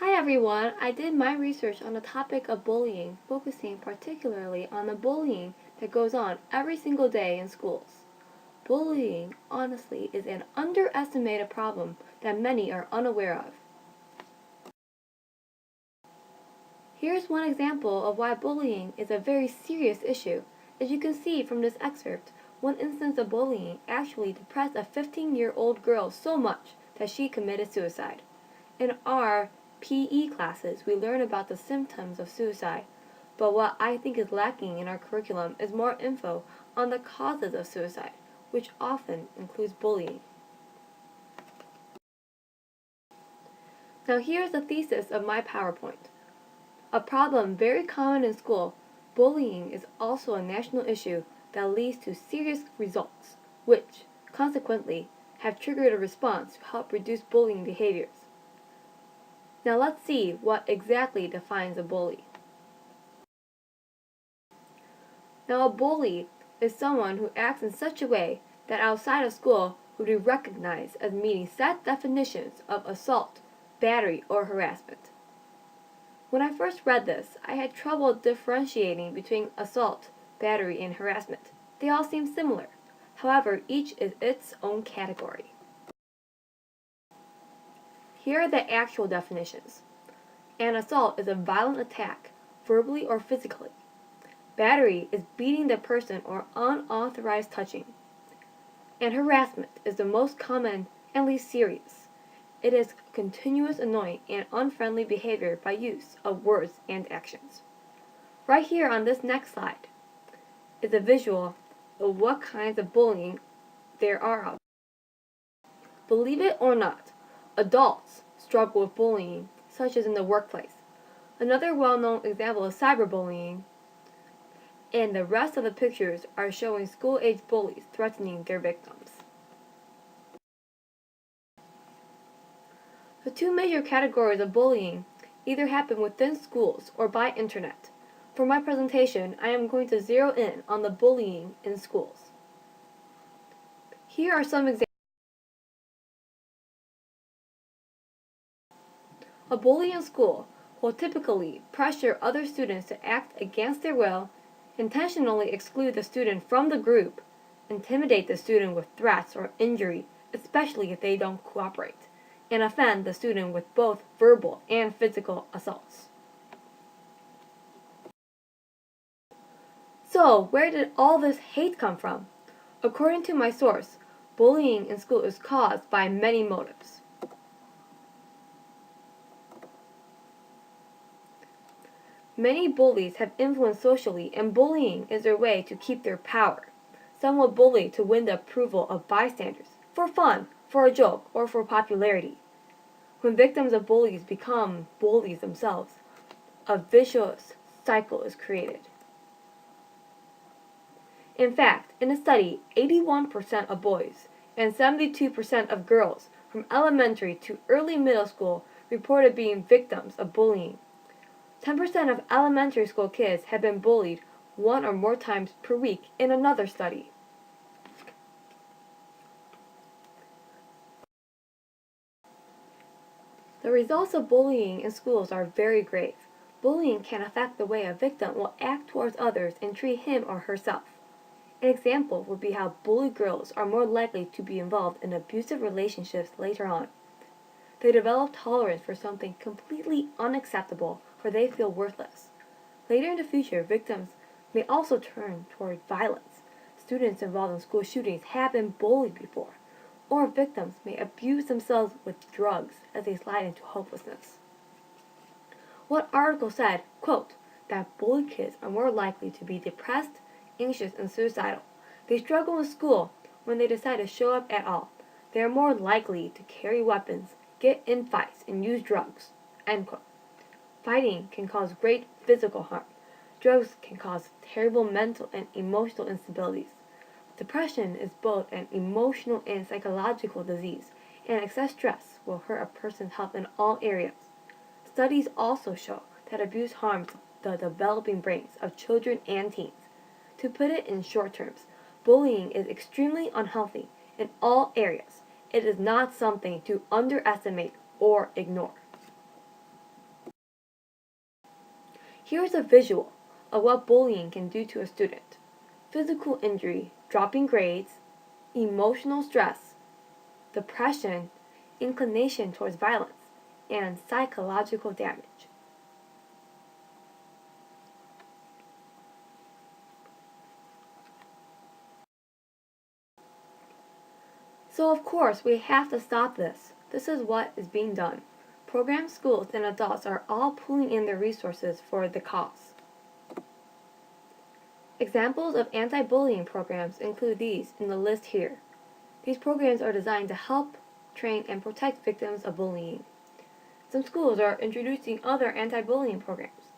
Hi everyone, I did my research on the topic of bullying, focusing particularly on the bullying that goes on every single day in schools. Bullying, honestly, is an underestimated problem that many are unaware of. Here's one example of why bullying is a very serious issue. As you can see from this excerpt, one instance of bullying actually depressed a 15-year-old girl so much that she committed suicide. In our PE classes, we learn about the symptoms of suicide, but what I think is lacking in our curriculum is more info on the causes of suicide, which often includes bullying. Now here's the thesis of my PowerPoint. A problem very common in school, bullying is also a national issue that leads to serious results, which, consequently, have triggered a response to help reduce bullying behaviors. Now let's see what exactly defines a bully. Now a bully is someone who acts in such a way that outside of school would be recognized as meeting set definitions of assault, battery, or harassment. When I first read this, I had trouble differentiating between assault, battery, and harassment. They all seem similar. However, each is its own category. Here are the actual definitions. An assault is a violent attack, verbally or physically. Battery is beating the person or unauthorized touching. And harassment is the most common and least serious. It is continuous annoying and unfriendly behavior by use of words and actions. Right here on this next slide is a visual of what kinds of bullying there are out there. Believe it or not, adults struggle with bullying, such as in the workplace. Another well-known example is cyberbullying, and the rest of the pictures are showing school-age bullies threatening their victims. The two major categories of bullying either happen within schools or by internet. For my presentation, I am going to zero in on the bullying in schools. Here are some examples. A bully in school will typically pressure other students to act against their will, intentionally exclude the student from the group, intimidate the student with threats or injury, especially if they don't cooperate, and offend the student with both verbal and physical assaults. So, where did all this hate come from? According to my source, bullying in school is caused by many motives. Many bullies have influence socially, and bullying is their way to keep their power. Some will bully to win the approval of bystanders, for fun, for a joke, or for popularity. When victims of bullies become bullies themselves, a vicious cycle is created. In fact, in a study, 81% of boys and 72% of girls from elementary to early middle school reported being victims of bullying. 10% of elementary school kids have been bullied one or more times per week in another study. The results of bullying in schools are very grave. Bullying can affect the way a victim will act towards others and treat him or herself. An example would be how bullied girls are more likely to be involved in abusive relationships later on. They develop tolerance for something completely unacceptable, for they feel worthless. Later in the future, victims may also turn toward violence. Students involved in school shootings have been bullied before, or victims may abuse themselves with drugs as they slide into hopelessness. One article said, quote, that bullied kids are more likely to be depressed, anxious, and suicidal. They struggle in school when they decide to show up at all. They are more likely to carry weapons, get in fights, and use drugs. End quote. Fighting can cause great physical harm. Drugs can cause terrible mental and emotional instabilities. Depression is both an emotional and psychological disease, and excess stress will hurt a person's health in all areas. Studies also show that abuse harms the developing brains of children and teens. To put it in short terms, bullying is extremely unhealthy in all areas. It is not something to underestimate or ignore. Here's a visual of what bullying can do to a student: physical injury, dropping grades, emotional stress, depression, inclination towards violence, and psychological damage. So of course we have to stop this. This is what is being done. Programs, schools, and adults are all pooling in their resources for the cause. Examples of anti-bullying programs include these in the list here. These programs are designed to help, train, and protect victims of bullying. Some schools are introducing other anti-bullying programs.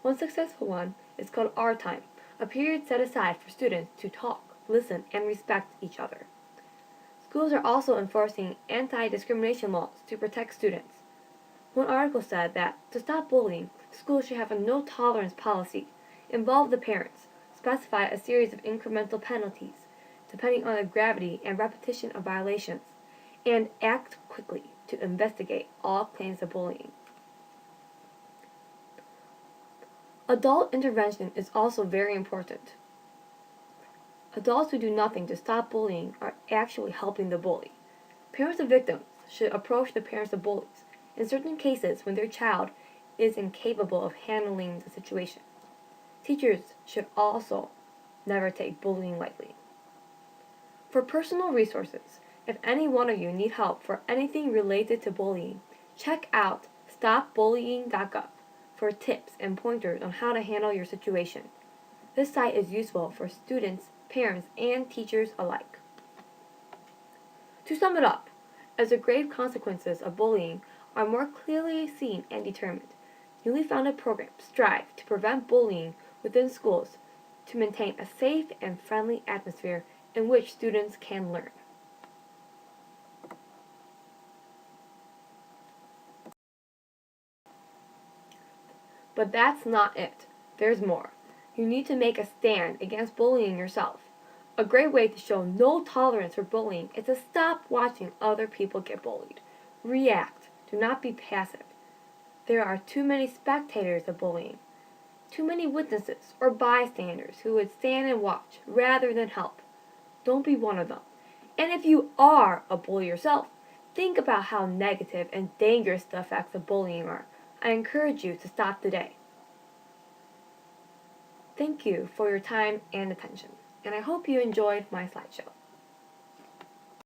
One successful one is called Our Time, a period set aside for students to talk, listen, and respect each other. Schools are also enforcing anti-discrimination laws to protect students. One article said that to stop bullying, schools should have a no-tolerance policy, involve the parents, specify a series of incremental penalties, depending on the gravity and repetition of violations, and act quickly to investigate all claims of bullying. Adult intervention is also very important. Adults who do nothing to stop bullying are actually helping the bully. Parents of victims should approach the parents of bullies in certain cases when their child is incapable of handling the situation. Teachers should also never take bullying lightly. For personal resources, if any one of you need help for anything related to bullying, check out stopbullying.gov for tips and pointers on how to handle your situation. This site is useful for students, parents, and teachers alike. To sum it up, as the grave consequences of bullying are more clearly seen and determined, newly founded programs strive to prevent bullying within schools to maintain a safe and friendly atmosphere in which students can learn. But that's not it. There's more. You need to make a stand against bullying yourself. A great way to show no tolerance for bullying is to stop watching other people get bullied. React. Do not be passive. There are too many spectators of bullying, too many witnesses or bystanders who would stand and watch rather than help. Don't be one of them. And if you are a bully yourself, think about how negative and dangerous the effects of bullying are. I encourage you to stop today. Thank you for your time and attention, and I hope you enjoyed my slideshow.